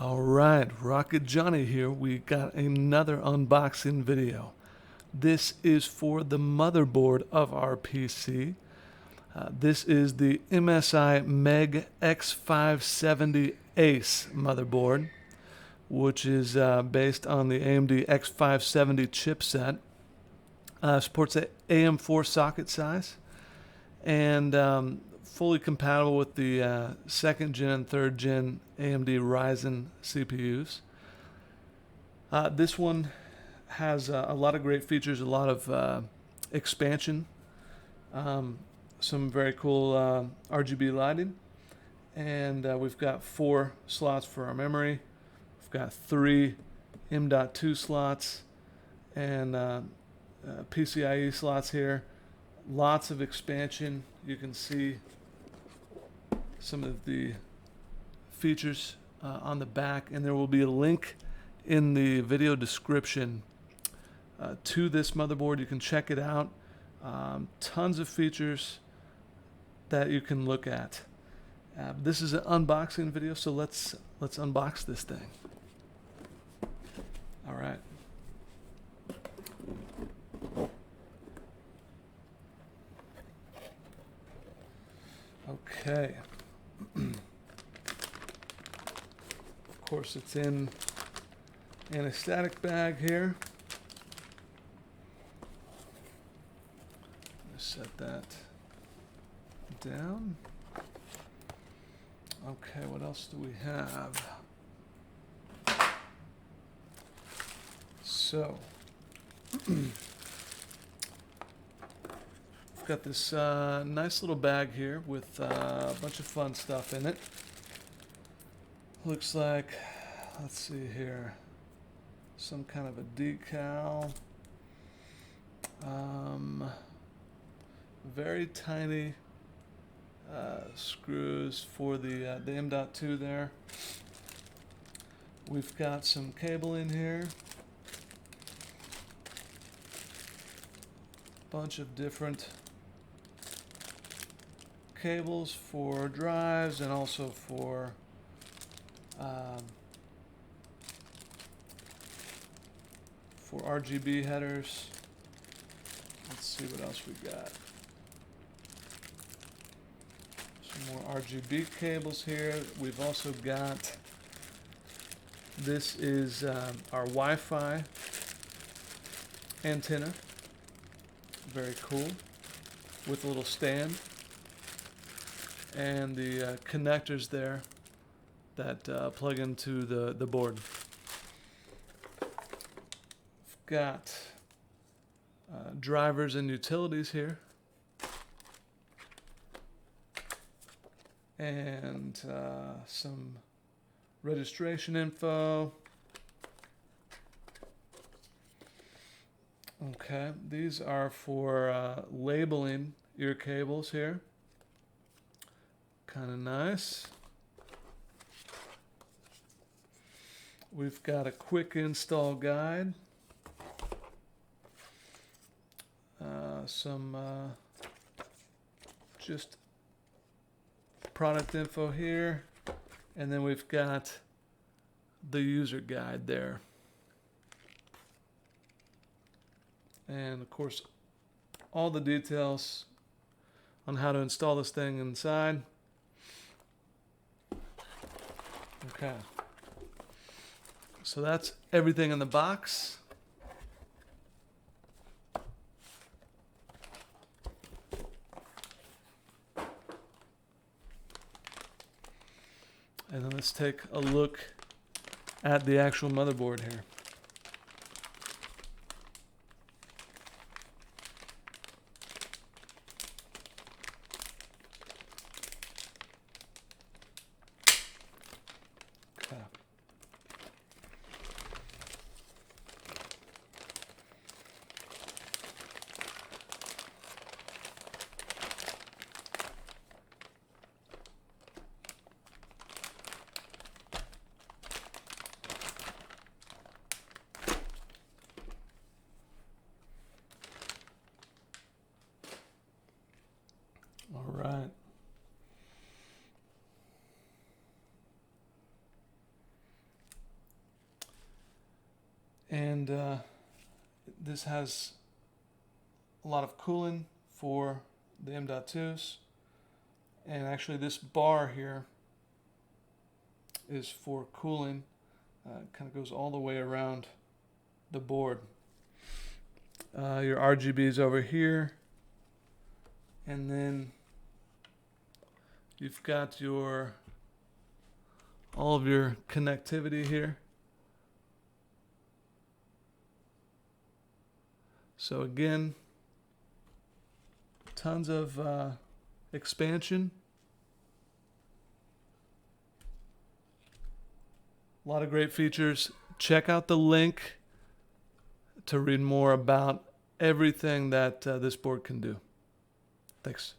Alright, Rocket Johnny here. We got another unboxing video. This is for the motherboard of our PC. This is the MSI MEG X570 ACE motherboard, which is based on the AMD X570 chipset. Supports an AM4 socket size and fully compatible with the second gen and third gen AMD Ryzen CPUs. This one has a lot of great features, a lot of expansion, some very cool RGB lighting, and we've got 4 slots for our memory. We've got 3 M.2 slots and PCIe slots here. Lots of expansion. You can see some of the features on the back, and there will be a link in the video description to this motherboard. You can check it out. Tons of features that you can look at. This is an unboxing video, so let's unbox this thing. All right. Okay. Of course, it's in a static bag here. Set that down. Okay, what else do we have? So, we've got this nice little bag here with a bunch of fun stuff in it. Looks like, let's see here, some kind of a decal. Very tiny screws for the M.2 there. We've got some cable in here. Bunch of different cables for drives and also for RGB headers. Let's see what else we got. Some more RGB cables here. We've also got, this is our Wi-Fi antenna. Very cool, with a little stand and the connectors there that plug into the board. We've got drivers and utilities here, and some registration info. Okay, these are for labeling your cables here. Kind of nice. We've got a quick install guide. Some just product info here. And then we've got the user guide there. And of course, all the details on how to install this thing inside. Okay. So that's everything in the box. And then let's take a look at the actual motherboard here. Okay. And this has a lot of cooling for the M.2s. And actually this bar here is for cooling. Kind of goes all the way around the board. Your RGBs over here. And then you've got all of your connectivity here. So again, tons of expansion. A lot of great features. Check out the link to read more about everything that this board can do. Thanks.